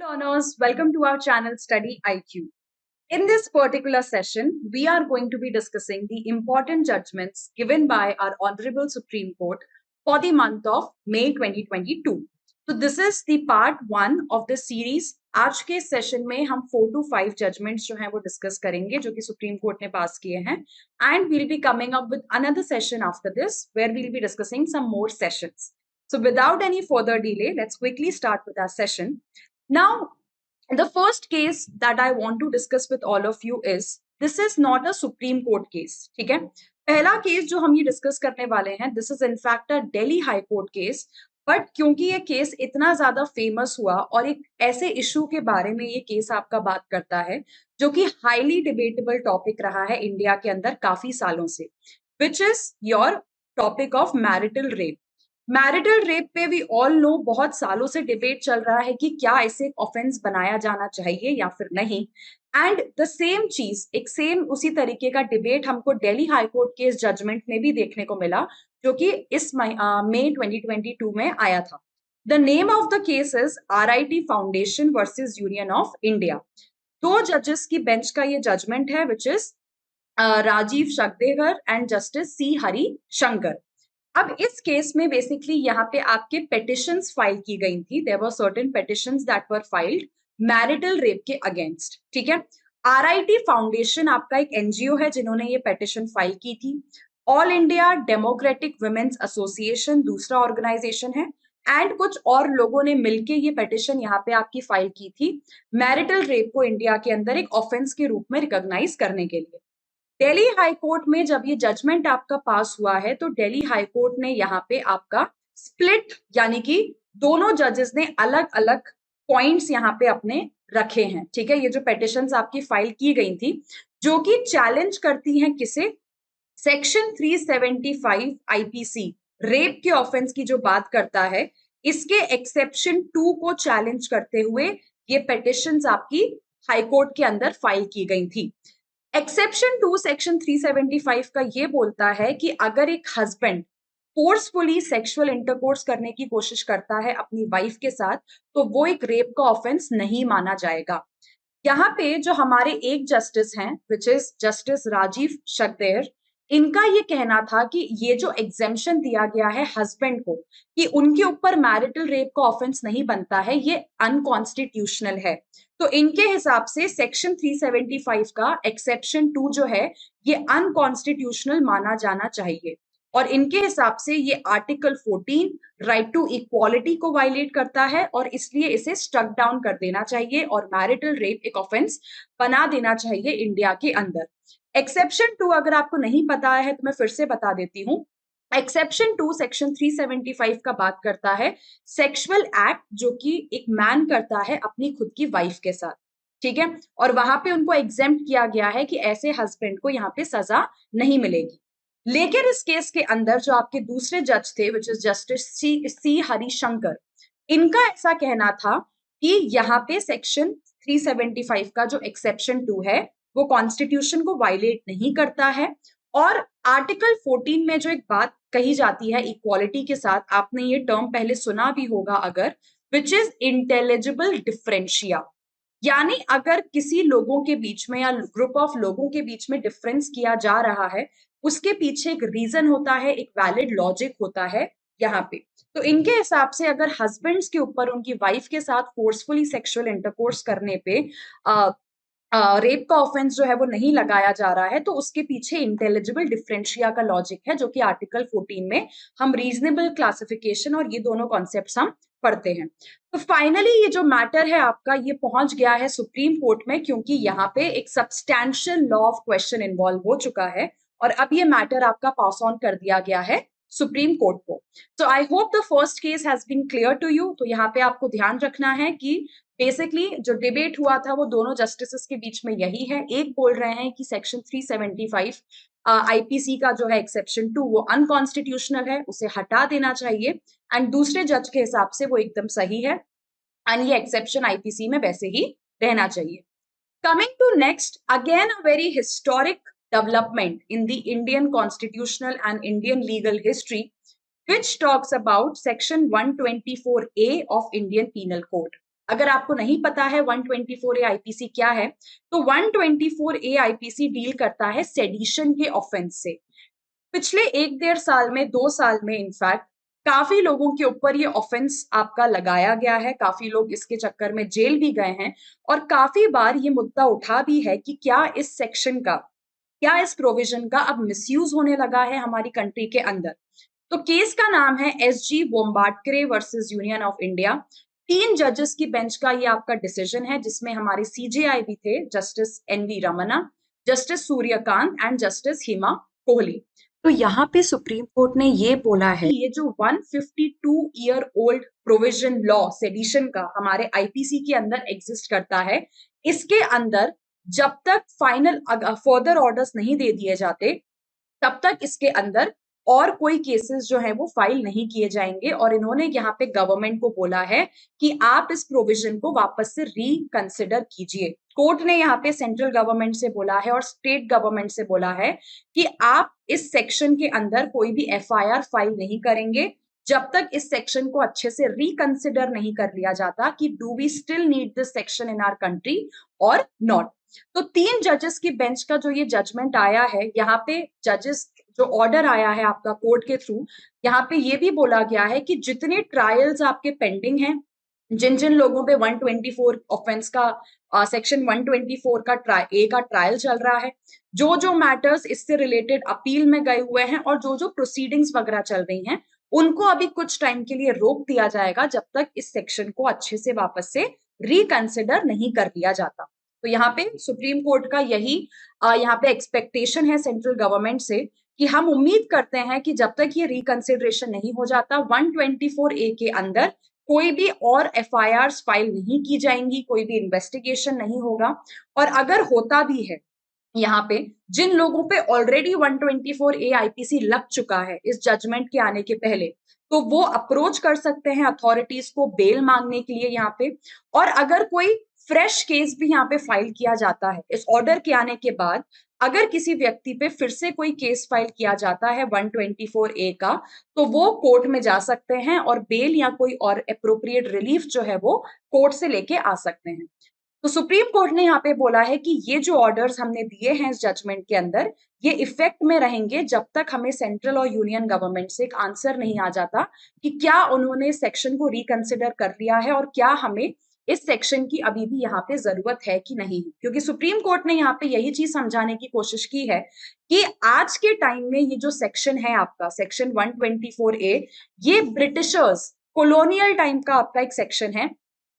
learners, welcome to our channel Study IQ. In this particular session, we are going to be discussing the important judgments given by our Honorable Supreme Court for the month of May 2022. So this is the part 1 of the series. आज के session में हम 4 to 5 judgments जो हैं वो discuss करेंगे जो कि सुप्रीम कोर्ट ने पास किए हैं, and we'll be coming up with another session after this where we'll be discussing some more sessions. So without any further delay, let's quickly start with our session. Now, the first case that I want to discuss with all of you is this is not a Supreme Court case. ठीक है, पहला case जो हम ये discuss करने वाले हैं, this is in fact a Delhi High Court case. But क्योंकि ये केस इतना ज्यादा फेमस हुआ और एक ऐसे इशू के बारे में ये केस आपका बात करता है जो कि हाईली डिबेटेबल टॉपिक रहा है इंडिया के अंदर काफी सालों से, which is your topic of marital rape. Marital rape पे वी ऑल नो बहुत सालों से डिबेट चल रहा है कि क्या इसे ऑफेंस बनाया जाना चाहिए या फिर नहीं. एंड द सेम चीज, एक सेम उसी तरीके का डिबेट हमको Delhi High Court case judgement में भी देखने को मिला जो कि इस मई 2022 में आया था. The name of the case is RIT foundation versus Union of India. 2 जजेस की बेंच का ये जजमेंट है which is Rajiv Shakdher and justice C Harishankar. अब इस केस में बेसिकली यहाँ पे आपके पेटिशंस फाइल की गई थी. There were certain petitions that were filed marital rape के अगेंस्ट. ठीक है, RIT फाउंडेशन आपका एक NGO है जिन्होंने ये पेटिशन फाइल की थी. All India Democratic Women's Association दूसरा ऑर्गेनाइजेशन है, एंड कुछ और लोगों ने मिलके ये पेटिशन यहाँ पे आपकी फाइल की थी मैरिटल रेप को इंडिया के अंदर एक ऑफेंस के रूप में रिकॉग्नाइज करने के लिए. दिल्ली हाई कोर्ट में जब ये जजमेंट आपका पास हुआ है तो दिल्ली हाई कोर्ट ने यहाँ पे आपका स्प्लिट, यानी कि दोनों जजेस ने अलग अलग पॉइंट्स यहाँ पे अपने रखे हैं. ठीक है, ये जो पेटिशंस आपकी फाइल की गई थी जो कि चैलेंज करती हैं किसे, सेक्शन 375 IPC रेप के ऑफेंस की जो बात करता है, इसके एक्सेप्शन 2 को चैलेंज करते हुए ये पेटिशंस आपकी हाई कोर्ट के अंदर फाइल की गई थी. एक्सेप्शन 2 सेक्शन 375 का ये बोलता है कि अगर एक हस्बैंड फोर्सफुली सेक्सुअल इंटरकोर्स करने की कोशिश करता है अपनी वाइफ के साथ तो वो एक रेप का ऑफेंस नहीं माना जाएगा. यहाँ पे जो हमारे एक जस्टिस हैं विच इज जस्टिस राजीव शगदेकर, इनका ये कहना था कि ये जो एग्जेम्पशन दिया गया है हस्बैंड को कि उनके ऊपर मैरिटल रेप का ऑफेंस नहीं बनता है, ये अनकॉन्स्टिट्यूशनल है. तो इनके हिसाब से सेक्शन 375 का एक्सेप्शन 2 जो है ये अनकॉन्स्टिट्यूशनल माना जाना चाहिए. और इनके हिसाब से ये आर्टिकल 14 राइट टू इक्वालिटी को वायलेट करता है और इसलिए इसे स्ट्रक डाउन कर देना चाहिए और मैरिटल रेप एक ऑफेंस बना देना चाहिए इंडिया के अंदर. एक्सेप्शन 2 अगर आपको नहीं पता है तो मैं फिर से बता देती हूँ. एक्सेप्शन 2 सेक्शन 375 का बात करता है सेक्सुअल एक्ट जो कि एक मैन करता है अपनी खुद की वाइफ के साथ. ठीक है, और वहां पे उनको एग्जेम्प्ट किया गया है कि ऐसे हस्बैंड को यहाँ पे सजा नहीं मिलेगी. लेकिन इस केस के अंदर जो आपके दूसरे जज थे which is justice C Harishankar, इनका ऐसा कहना था कि यहाँ पे सेक्शन 375 का जो एक्सेप्शन 2 है वो कॉन्स्टिट्यूशन को वायलेट नहीं करता है. और आर्टिकल 14 में जो एक बात कही जाती है इक्वालिटी के साथ, आपने ये टर्म पहले सुना भी होगा अगर, विच इज इंटेलिजिबल डिफरेंशिया. यानी अगर किसी लोगों के बीच में या ग्रुप ऑफ लोगों के बीच में डिफरेंस किया जा रहा है उसके पीछे एक रीजन होता है, एक वैलिड लॉजिक होता है यहाँ पे. तो इनके हिसाब से अगर हस्बैंड्स के ऊपर उनकी वाइफ के साथ फोर्सफुली सेक्सुअल इंटरकोर्स करने पे रेप का ऑफेंस जो है वो नहीं लगाया जा रहा है तो उसके पीछे इंटेलिजिबल डिफरेंशिया का लॉजिक है जो कि आर्टिकल 14 में हम रीजनेबल क्लासिफिकेशन और ये दोनों कॉन्सेप्ट्स हम पढ़ते हैं. तो फाइनली ये जो मैटर है आपका ये पहुंच गया है सुप्रीम कोर्ट में क्योंकि यहाँ पे एक substantial law of question involve हो चुका है और अब ये मैटर आपका पास ऑन कर दिया गया है सुप्रीम कोर्ट को. तो I hope the first case has been clear to you. तो यहाँ पे आपको ध्यान रखना है कि बेसिकली जो डिबेट हुआ था वो दोनों जस्टिसेस के बीच में यही है. एक बोल रहे हैं कि सेक्शन 375 IPC का जो है एक्सेप्शन 2 वो अनकॉन्स्टिट्यूशनल है, उसे हटा देना चाहिए, एंड दूसरे जज के हिसाब से वो एकदम सही है एंड ये एक्सेप्शन IPC में वैसे ही रहना चाहिए. Coming to next, again a very historic development in the Indian constitutional and Indian legal history, which talks about section 124A of Indian Penal Code. अगर आपको नहीं पता है 124A आईपीसी क्या है, तो 124A आईपीसी डील करता है सेडिशन के ऑफेंस से। पिछले 1-1.5 साल में, 2 साल में इनफैक्ट काफी लोगों के ऊपर ये ऑफेंस आपका लगाया गया है, काफी लोग इसके चक्कर में जेल भी गए हैं, और काफी बार ये मुद्दा उठा भी है कि क्या इस सेक्शन का, क्या इस प्रोविजन का अब मिसयूज होने लगा है हमारी कंट्री के अंदर। तो केस का नाम है SG Vombatkere versus Union of India. 3 जजेस की बेंच का ये आपका डिसीजन है, जिसमें हमारे सीजेआई भी थे, justice NV Ramana, justice Surya Kant and justice Hima Kohli. तो यहाँ पे सुप्रीम कोर्ट ने ये बोला है कि ये जो 152-ईयर ओल्ड प्रोविजन लॉ सेडिशन का हमारे आईपीसी के अंदर एग्जिस्ट करता है, इसके अंदर जब तक फाइनल फर्दर ऑर्डर्स नहीं दे दिए जाते, तब तक इसके अंदर और कोई केसेस जो है वो फाइल नहीं किए जाएंगे। और इन्होंने यहाँ पे गवर्नमेंट को बोला है कि आप इस प्रोविजन को वापस से रिकंसिडर कीजिए। कोर्ट ने यहाँ पे सेंट्रल गवर्नमेंट से बोला है और स्टेट गवर्नमेंट से बोला है कि आप इस सेक्शन के अंदर कोई भी एफआईआर फाइल नहीं करेंगे जब तक इस सेक्शन को अच्छे से रिकंसिडर नहीं कर लिया जाता कि do we still need this section in our country और नॉट। तो 3 जजेस की बेंच का जो ये जजमेंट आया है, यहाँ पे जजेस जो ऑर्डर आया है आपका कोर्ट के थ्रू, यहाँ पे ये भी बोला गया है कि जितने ट्रायल्स आपके पेंडिंग हैं, जिन जिन लोगों पे 124 ऑफेंस का सेक्शन 124 का ट्रायल चल रहा है, जो जो मैटर्स इससे रिलेटेड अपील में गए हुए हैं और जो जो प्रोसीडिंग्स वगैरह चल रही हैं, उनको अभी कुछ टाइम के लिए रोक दिया जाएगा जब तक इस सेक्शन को अच्छे से वापस से रिकंसिडर नहीं कर लिया जाता। तो यहाँ पे सुप्रीम कोर्ट का यही यहाँ पे एक्सपेक्टेशन है सेंट्रल गवर्नमेंट से कि हम उम्मीद करते हैं कि जब तक ये रिकंसिडरेशन नहीं हो जाता, 124A के अंदर कोई भी और एफआईआर फाइल नहीं की जाएंगी, कोई भी इन्वेस्टिगेशन नहीं होगा। और अगर होता भी है, यहाँ पे जिन लोगों पे ऑलरेडी 124A आईपीसी लग चुका है इस जजमेंट के आने के पहले, तो वो अप्रोच कर सकते हैं अथॉरिटीज को बेल मांगने के लिए यहाँ पे। और अगर कोई फ्रेश केस भी यहाँ पे फाइल किया जाता है इस ऑर्डर के आने के बाद, अगर किसी व्यक्ति पे फिर से कोई केस फाइल किया जाता है 124A का, तो वो कोर्ट में जा सकते हैं और बेल या कोई और अप्रोप्रिएट रिलीफ जो है वो कोर्ट से लेके आ सकते हैं। तो सुप्रीम कोर्ट ने यहाँ पे बोला है कि ये जो ऑर्डर्स हमने दिए हैं इस जजमेंट के अंदर, ये इफेक्ट में रहेंगे जब तक हमें सेंट्रल और यूनियन गवर्नमेंट से एक आंसर नहीं आ जाता कि क्या उन्होंने सेक्शन को रिकंसिडर कर लिया है और क्या हमें इस सेक्शन की अभी भी यहाँ पे जरूरत है कि नहीं। क्योंकि सुप्रीम कोर्ट ने यहाँ पे यही चीज समझाने की कोशिश की है कि आज के टाइम में ये जो सेक्शन है आपका सेक्शन 124A, ये ब्रिटिशर्स कॉलोनियल टाइम का आपका एक सेक्शन है,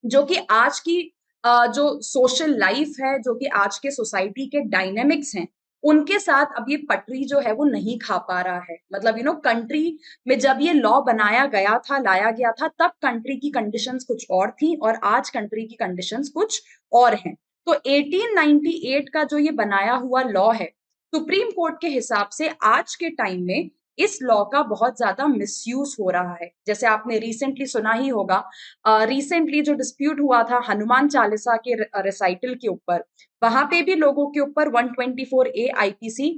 जो कि आज की जो सोशल लाइफ है, जो कि आज के सोसाइटी के डायनेमिक्स हैं, उनके साथ अब ये पटरी जो है वो नहीं खा पा रहा है। मतलब कंट्री में जब ये लॉ बनाया गया था, लाया गया था, तब कंट्री की कंडीशंस कुछ और थी और आज कंट्री की कंडीशंस कुछ और हैं। तो 1898 का जो ये बनाया हुआ लॉ है, सुप्रीम कोर्ट के हिसाब से आज के टाइम में इस लॉ का बहुत ज्यादा मिसयूज हो रहा है। जैसे आपने रिसेंटली सुना ही होगा, रिसेंटली जो डिस्प्यूट हुआ था हनुमान चालीसा के रिसाइटल के ऊपर, वहां पे भी लोगों के ऊपर 124A आईपीसी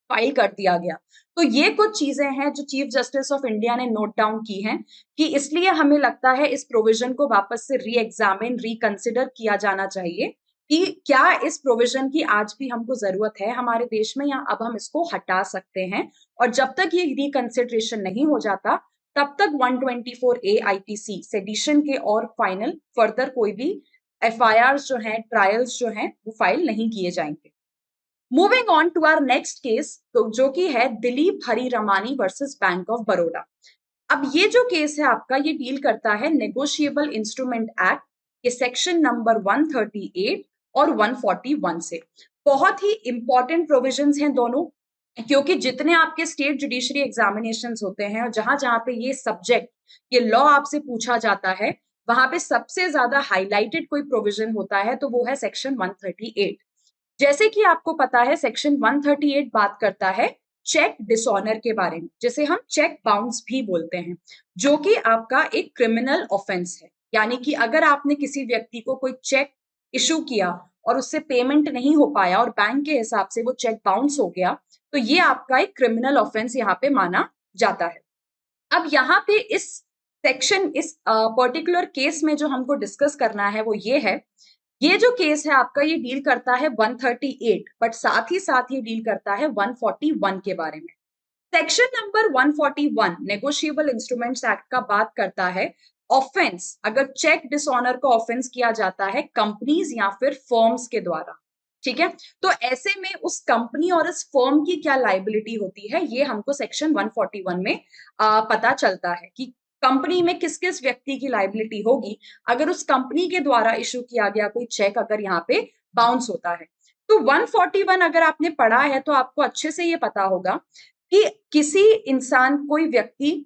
फाइल कर दिया गया। तो ये कुछ चीजें हैं जो चीफ जस्टिस ऑफ इंडिया ने नोट डाउन की हैं कि इसलिए हमें लगता है इस प्रोविजन को वापस से री एग्जामिन, रिकंसिडर किया जाना चाहिए कि क्या इस प्रोविजन की आज भी हमको जरूरत है हमारे देश में, या अब हम इसको हटा सकते हैं। और जब तक ये रिकंसिडरेशन नहीं हो जाता, तब तक 124A आईपीसी सेडिशन के और फाइनल फर्दर कोई भी एफआईआर जो हैं, ट्रायल्स जो हैं, वो फाइल नहीं किए जाएंगे। Moving on to our next case, तो जो कि है Dilip Hari Ramani versus Bank of Baroda. अब ये जो केस है आपका, ये डील करता है नेगोशिएबल इंस्ट्रूमेंट एक्ट के सेक्शन नंबर 138 और 141 से। बहुत ही इंपॉर्टेंट प्रोविजंस हैं दोनों, क्योंकि जितने आपके स्टेट जुडिशरी एग्जामिनेशंस होते हैं और जहां जहां पे ये सब्जेक्ट, ये लॉ आपसे पूछा जाता है, वहां पे सबसे ज्यादा हाईलाइटेड कोई प्रोविजन होता है तो वो है सेक्शन 138। जैसे कि आपको पता है सेक्शन 138 बात करता है चेक डिसऑनर के बारे में, जिसे हम चेक बाउंस भी बोलते हैं, जो कि आपका एक क्रिमिनल ऑफेंस है। यानी कि अगर आपने किसी व्यक्ति को कोई चेक इशू किया और उससे पेमेंट नहीं हो पाया और बैंक के हिसाब से वो चेक बाउंस हो गया, तो ये आपका एक क्रिमिनल ऑफेंस यहाँ पे माना जाता है। अब यहाँ पे इस सेक्शन इस पर्टिकुलर केस में जो हमको डिस्कस करना है वो ये जो केस है आपका, ये डील करता है 138, बट साथ ही साथ ये डील करता है 141 के बारे में। Section number 141 negotiable instruments act का बात करता है ऑफेंस, अगर चेक डिसऑनर को ऑफेंस किया जाता है कंपनीज या फिर फर्म्स के द्वारा, ठीक है। तो ऐसे में उस कंपनी और इस फर्म की क्या लाइबिलिटी होती है, ये हमको सेक्शन 141 में पता चलता है कि कंपनी में किस किस व्यक्ति की लाइबिलिटी होगी अगर उस कंपनी के द्वारा इशू किया गया कोई चेक अगर यहाँ पे बाउंस होता है। तो 141 अगर आपने पढ़ा है तो आपको अच्छे से ये पता होगा कि किसी इंसान, कोई व्यक्ति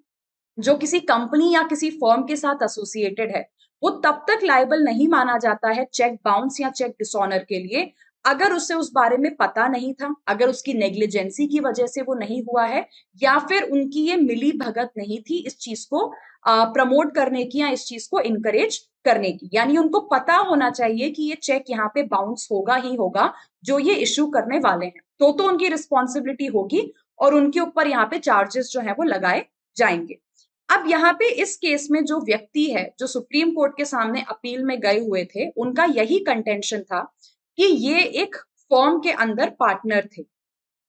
जो किसी कंपनी या किसी फर्म के साथ एसोसिएटेड है, वो तब तक लायबल नहीं माना जाता है चेक बाउंस या चेक डिसऑनर के लिए अगर उसे उस बारे में पता नहीं था, अगर उसकी नेग्लिजेंसी की वजह से वो नहीं हुआ है, या फिर उनकी ये मिली भगत नहीं थी इस चीज को प्रमोट करने की या इस चीज को इनकरेज करने की। यानी उनको पता होना चाहिए कि ये चेक यहाँ पे बाउंस होगा ही होगा जो ये इशू करने वाले हैं, तो उनकी रिस्पॉन्सिबिलिटी होगी और उनके ऊपर यहाँ पे चार्जेस जो है वो लगाए जाएंगे। अब यहाँ पे इस केस में जो व्यक्ति है जो सुप्रीम कोर्ट के सामने अपील में गए हुए थे, उनका यही कंटेंशन था कि ये एक फर्म के अंदर पार्टनर थे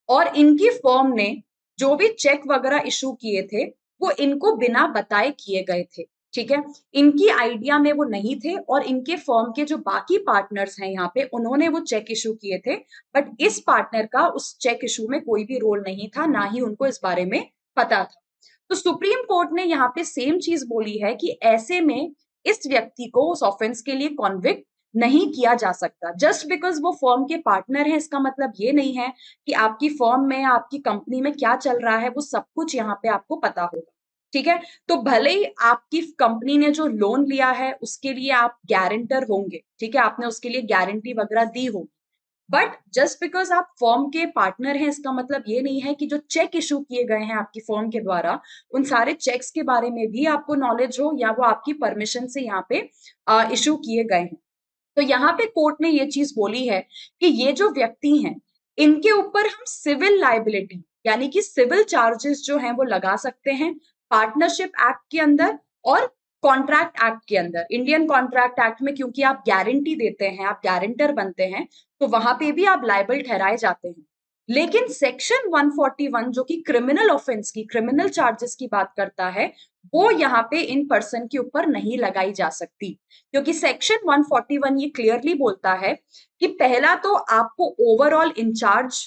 और इनकी फर्म ने जो भी चेक वगैरह इशू किए थे वो इनको बिना बताए किए गए थे, ठीक है। इनकी आइडिया में वो नहीं थे और इनके फर्म के जो बाकी पार्टनर्स हैं यहाँ पे उन्होंने वो चेक इशू किए थे, बट इस पार्टनर का उस चेक इशू में कोई भी रोल नहीं था, ना ही उनको इस बारे में पता था। तो सुप्रीम कोर्ट ने यहाँ पे सेम चीज बोली है कि ऐसे में इस व्यक्ति को उस ऑफेंस के लिए कॉन्विक्ट नहीं किया जा सकता। जस्ट बिकॉज वो फर्म के पार्टनर है इसका मतलब ये नहीं है कि आपकी फर्म में, आपकी कंपनी में क्या चल रहा है वो सब कुछ यहाँ पे आपको पता होगा, ठीक है। तो भले ही आपकी कंपनी ने जो लोन लिया है उसके लिए आप गारंटर होंगे, ठीक है, आपने उसके लिए गारंटी वगैरह दी होगी, बट जस्ट बिकॉज आप फर्म के पार्टनर हैं इसका मतलब ये नहीं है कि जो चेक इशू किए गए हैं आपकी फर्म के द्वारा उन सारे चेक्स के बारे में भी आपको नॉलेज हो या वो आपकी परमिशन से यहाँ पे इशू किए गए हैं। तो यहाँ पे कोर्ट ने ये चीज बोली है कि ये जो व्यक्ति हैं इनके ऊपर हम सिविल लाइबिलिटी यानी कि सिविल चार्जेस जो हैं वो लगा सकते हैं पार्टनरशिप एक्ट के अंदर और कॉन्ट्रैक्ट एक्ट के अंदर। इंडियन कॉन्ट्रैक्ट एक्ट में क्योंकि आप गारंटी देते हैं, आप गारंटर बनते हैं, तो वहां पे भी आप लाइबल ठहराए जाते हैं। लेकिन सेक्शन 141 जो कि क्रिमिनल ऑफेंस की, क्रिमिनल चार्जेस की बात करता है, वो यहाँ पे इन पर्सन के ऊपर नहीं लगाई जा सकती, क्योंकि सेक्शन 141 ये क्लियरली बोलता है कि पहला तो आपको ओवरऑल इंचार्ज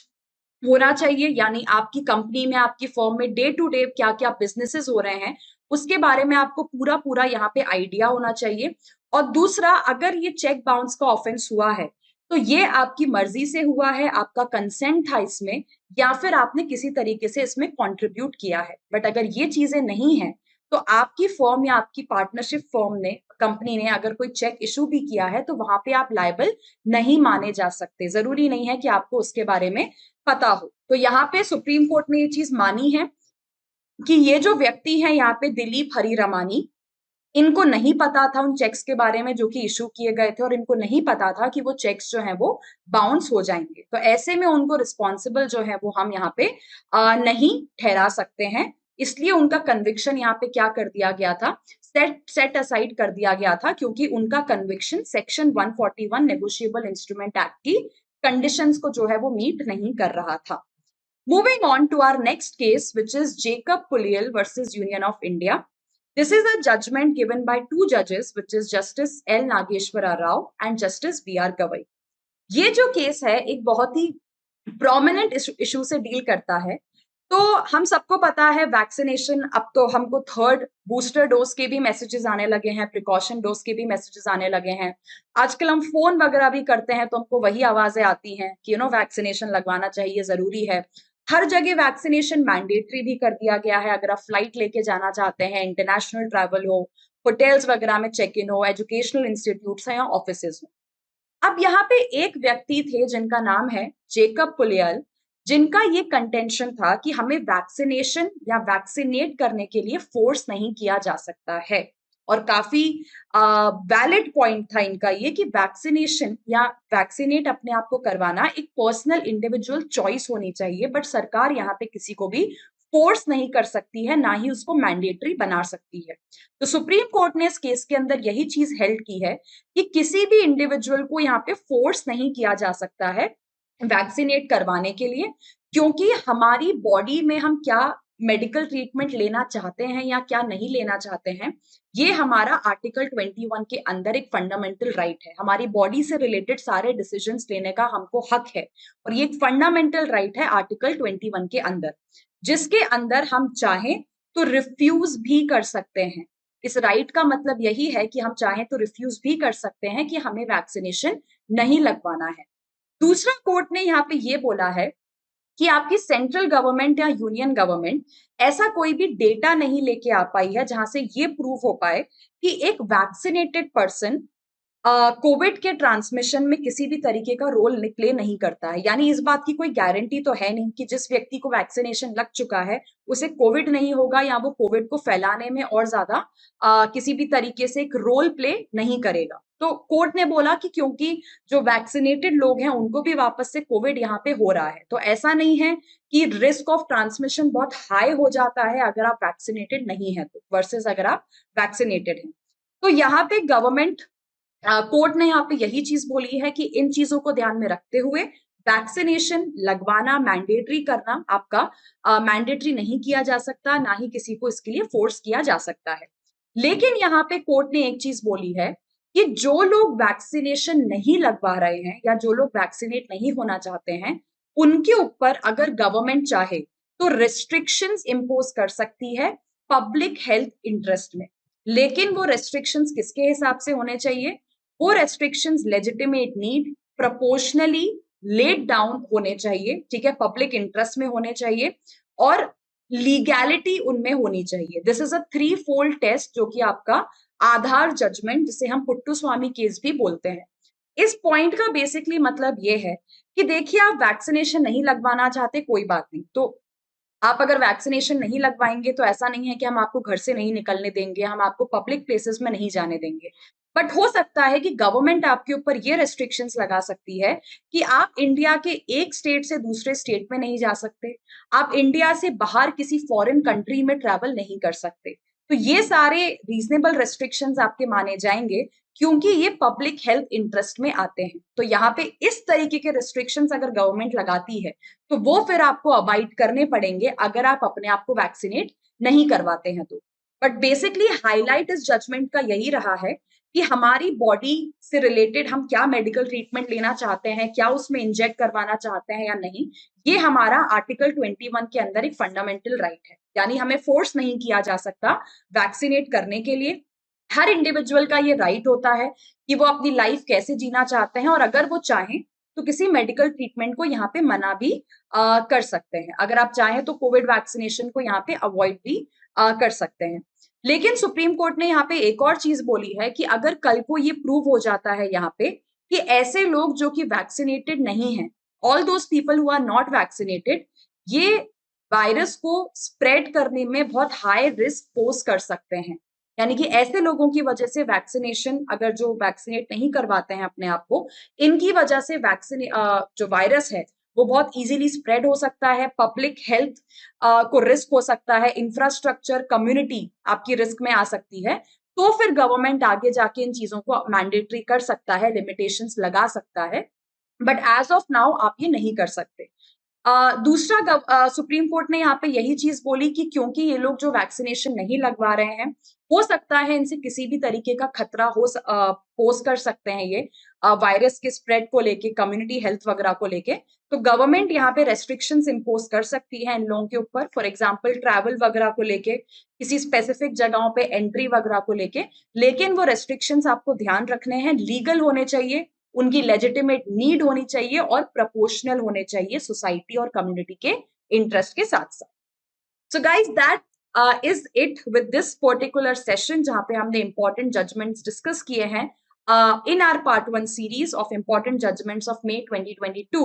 होना चाहिए, यानी आपकी कंपनी में, आपकी फर्म में डे टू डे क्या क्या बिजनेसेस हो रहे हैं उसके बारे में आपको पूरा पूरा यहाँ पे आइडिया होना चाहिए। और दूसरा, अगर ये चेक बाउंस का ऑफेंस हुआ है तो ये आपकी मर्जी से हुआ है, आपका कंसेंट था इसमें, या फिर आपने किसी तरीके से इसमें कंट्रीब्यूट किया है। बट अगर ये चीजें नहीं है तो आपकी फर्म या आपकी पार्टनरशिप फर्म ने, कंपनी ने अगर कोई चेक इशू भी किया है तो वहां पे आप लायबल नहीं माने जा सकते। जरूरी नहीं है कि आपको उसके बारे में पता हो। तो यहाँ पे सुप्रीम कोर्ट ने ये चीज मानी है कि ये जो व्यक्ति है यहाँ पे दिलीप हरीरमानी, इनको नहीं पता था उन चेक्स के बारे में जो कि इशू किए गए थे और इनको नहीं पता था कि वो चेक्स जो हैं वो बाउंस हो जाएंगे। तो ऐसे में उनको रिस्पॉन्सिबल जो है वो हम यहाँ पे नहीं ठहरा सकते हैं, इसलिए उनका कन्विक्शन यहाँ पे क्या कर दिया गया था, सेट असाइड कर दिया गया था, क्योंकि उनका conviction section 141 negotiable instrument act की कंडीशंस को जो है वो मीट नहीं कर रहा था। Moving on to our next case, which is Jacob Pulial versus Union of India. This is a judgment given by two judges, which is Justice L. Nageshwara Rao and Justice B.R. Gavai. ये जो case है एक बहुत ही prominent issue से deal करता है। तो हम सबको पता है वैक्सीनेशन, अब तो हमको थर्ड बूस्टर डोज के भी मैसेजेस आने लगे हैं, प्रिकॉशन डोज के भी मैसेजेस आने लगे हैं। आजकल हम फोन वगैरह भी करते हैं तो हमको वही आवाजें आती हैं कि वैक्सीनेशन लगवाना चाहिए, जरूरी है। हर जगह वैक्सीनेशन मैंडेटरी भी कर दिया गया है। अगर आप फ्लाइट लेके जाना चाहते हैं, इंटरनेशनल ट्रैवल हो, होटल्स वगैरह में चेक इन हो, एजुकेशनल इंस्टीट्यूट्स हैं या ऑफिसेज हो। अब यहाँ पे एक व्यक्ति थे जिनका नाम है जेकब पुलियल, जिनका ये कंटेंशन था कि हमें वैक्सीनेशन या वैक्सीनेट करने के लिए फोर्स नहीं किया जा सकता है। और काफी वैलिड पॉइंट था इनका ये कि वैक्सीनेशन या वैक्सीनेट अपने आप को करवाना एक पर्सनल इंडिविजुअल चॉइस होनी चाहिए, बट सरकार यहाँ पे किसी को भी फोर्स नहीं कर सकती है, ना ही उसको मैंडेटरी बना सकती है। तो सुप्रीम कोर्ट ने इस केस के अंदर यही चीज हेल्ड की है कि किसी भी इंडिविजुअल को यहाँ पे फोर्स नहीं किया जा सकता है वैक्सीनेट करवाने के लिए, क्योंकि हमारी बॉडी में हम क्या मेडिकल ट्रीटमेंट लेना चाहते हैं या क्या नहीं लेना चाहते हैं, ये हमारा आर्टिकल 21 के अंदर एक फंडामेंटल राइट है। हमारी बॉडी से रिलेटेड सारे डिसीजंस लेने का हमको हक है, और ये एक फंडामेंटल राइट है आर्टिकल 21 के अंदर, जिसके अंदर हम चाहें तो रिफ्यूज भी कर सकते हैं। इस राइट का मतलब यही है कि हम चाहें तो रिफ्यूज भी कर सकते हैं कि हमें वैक्सीनेशन नहीं लगवाना है। दूसरा, कोर्ट ने यहाँ पे ये बोला है कि आपकी सेंट्रल गवर्नमेंट या यूनियन गवर्नमेंट ऐसा कोई भी डेटा नहीं लेके आ पाई है जहां से ये प्रूव हो पाए कि एक वैक्सीनेटेड पर्सन कोविड के ट्रांसमिशन में किसी भी तरीके का रोल प्ले नहीं करता है। यानी इस बात की कोई गारंटी तो है नहीं कि जिस व्यक्ति को वैक्सीनेशन लग चुका है उसे कोविड नहीं होगा या वो कोविड को फैलाने में और ज्यादा किसी भी तरीके से एक रोल प्ले नहीं करेगा। तो कोर्ट ने बोला कि क्योंकि जो वैक्सीनेटेड लोग हैं उनको भी वापस से कोविड यहाँ पे हो रहा है, तो ऐसा नहीं है कि रिस्क ऑफ ट्रांसमिशन बहुत हाई हो जाता है अगर आप वैक्सीनेटेड नहीं है तो, वर्सेस अगर आप वैक्सीनेटेड हैं। तो यहाँ पे गवर्नमेंट कोर्ट ने यहाँ पे यही चीज बोली है कि इन चीजों को ध्यान में रखते हुए वैक्सीनेशन लगवाना, मैंडेटरी करना आपका मैंडेटरी नहीं किया जा सकता, ना ही किसी को इसके लिए फोर्स किया जा सकता है। लेकिन यहाँ पे कोर्ट ने एक चीज बोली है कि जो लोग वैक्सीनेशन नहीं लगवा रहे हैं या जो लोग वैक्सीनेट नहीं होना चाहते हैं, उनके ऊपर अगर गवर्नमेंट चाहे तो रिस्ट्रिक्शंस इंपोज कर सकती है पब्लिक हेल्थ इंटरेस्ट में। लेकिन वो रेस्ट्रिक्शंस किसके हिसाब से होने चाहिए? वो restrictions legitimate need, proportionally laid down होने चाहिए, ठीक है, पब्लिक इंटरेस्ट में होने चाहिए, और लीगैलिटी उनमें होनी चाहिए। This is a three fold test, जो कि आपका आधार जजमेंट, जिसे हम पुट्टू स्वामी केस भी बोलते हैं। इस पॉइंट का बेसिकली मतलब ये है कि देखिए, आप वैक्सीनेशन नहीं लगवाना चाहते, कोई बात नहीं, तो आप अगर वैक्सीनेशन नहीं लगवाएंगे तो ऐसा नहीं है कि हम आपको घर से नहीं निकलने देंगे, हम आपको पब्लिक प्लेसेस में नहीं जाने देंगे। बट हो सकता है कि गवर्नमेंट आपके ऊपर ये रेस्ट्रिक्शंस लगा सकती है कि आप इंडिया के एक स्टेट से दूसरे स्टेट में नहीं जा सकते, आप इंडिया से बाहर किसी फॉरेन कंट्री में ट्रैवल नहीं कर सकते। तो ये सारे रीजनेबल रेस्ट्रिक्शंस आपके माने जाएंगे, क्योंकि ये पब्लिक हेल्थ इंटरेस्ट में आते हैं। तो यहाँ पे इस तरीके के रेस्ट्रिक्शंस अगर गवर्नमेंट लगाती है तो वो फिर आपको अवॉइड करने पड़ेंगे अगर आप अपने आप को वैक्सीनेट नहीं करवाते हैं तो। बट बेसिकली हाईलाइट इस जजमेंट का यही रहा है कि हमारी बॉडी से रिलेटेड हम क्या मेडिकल ट्रीटमेंट लेना चाहते हैं, क्या उसमें इंजेक्ट करवाना चाहते हैं या नहीं, ये हमारा आर्टिकल 21 के अंदर एक फंडामेंटल राइट है। यानी हमें फोर्स नहीं किया जा सकता वैक्सीनेट करने के लिए। हर इंडिविजुअल का ये राइट होता है कि वो अपनी लाइफ कैसे जीना चाहते हैं, और अगर वो चाहें तो किसी मेडिकल ट्रीटमेंट को यहाँ पे मना भी कर सकते हैं। अगर आप चाहें तो कोविड वैक्सीनेशन को यहाँ पे अवॉइड भी कर सकते हैं। लेकिन सुप्रीम कोर्ट ने यहाँ पे एक और चीज बोली है कि अगर कल को ये प्रूव हो जाता है यहाँ पे कि ऐसे लोग जो कि वैक्सीनेटेड नहीं है, all those people who are not vaccinated, ये वायरस को स्प्रेड करने में बहुत हाई रिस्क पोज कर सकते हैं। यानी कि ऐसे लोगों की वजह से वैक्सीनेशन, अगर जो वैक्सीनेट नहीं करवाते हैं अपने आप को, इनकी वजह से वैक्सीन जो वायरस है वो बहुत इजीली स्प्रेड हो सकता है, पब्लिक हेल्थ को रिस्क हो सकता है, इंफ्रास्ट्रक्चर, कम्युनिटी आपकी रिस्क में आ सकती है। तो फिर गवर्नमेंट आगे जाके इन चीजों को मैंडेटरी कर सकता है, लिमिटेशंस लगा सकता है। बट एज ऑफ नाउ आप ये नहीं कर सकते। दूसरा, सुप्रीम कोर्ट ने यहाँ पे यही चीज बोली कि क्योंकि ये लोग जो वैक्सीनेशन नहीं लगवा रहे हैं, हो सकता है इनसे किसी भी तरीके का खतरा पोज कर सकते हैं ये वायरस के स्प्रेड को लेके, कम्युनिटी हेल्थ वगैरह को लेके। तो गवर्नमेंट यहाँ पे रेस्ट्रिक्शंस इंपोज कर सकती है इन लोगों के ऊपर, फॉर एग्जांपल ट्रैवल वगैरह को लेके, किसी स्पेसिफिक जगहों पे एंट्री वगैरह को लेके। लेकिन वो रेस्ट्रिक्शंस आपको ध्यान रखने हैं, लीगल होने चाहिए, उनकी लेजिटिमेट नीड होनी चाहिए और प्रोपोर्शनल होने चाहिए सोसाइटी और कम्युनिटी के इंटरेस्ट के साथ साथ। So guys, that is it with this particular session, जहां पे हमने इंपॉर्टेंट जजमेंट्स डिस्कस किए हैं in our part 1 series of important judgments of May 2022.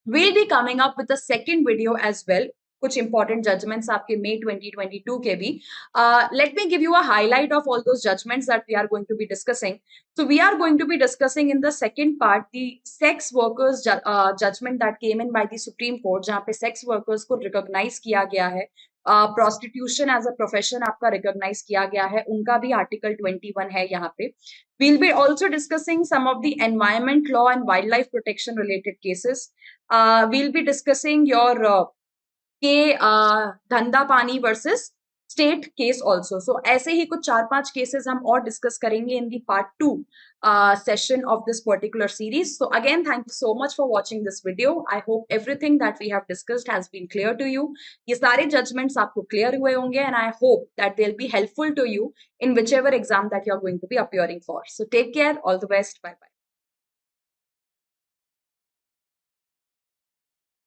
We'll be coming up with a second video as well, कुछ important judgments आपके मई 2022 के भी. Let me give you a highlight of all those judgments that we are going to be discussing. So we are going to be discussing in the second part the sex workers judgment that came in by the Supreme Court, जहाँ पे sex workers को recognize किया गया है, prostitution as a profession आपका recognize किया गया है, उनका भी article 21 है यहाँ पे. We'll be also discussing some of the environment law and wildlife protection related cases. We'll be discussing your के धंधा पानी वर्सेस स्टेट केस ऑल्सो. सो ऐसे ही कुछ 4-5 केसेस हम और डिस्कस करेंगे इन the part 2 session of this particular series. So again, thank you so much for watching this video. I hope everything that we have discussed has been clear to you. ये सारे judgments आपको clear हुए होंगे and I hope that they'll be helpful to you in whichever exam that you're going to be appearing for. So take care, all the best, bye bye.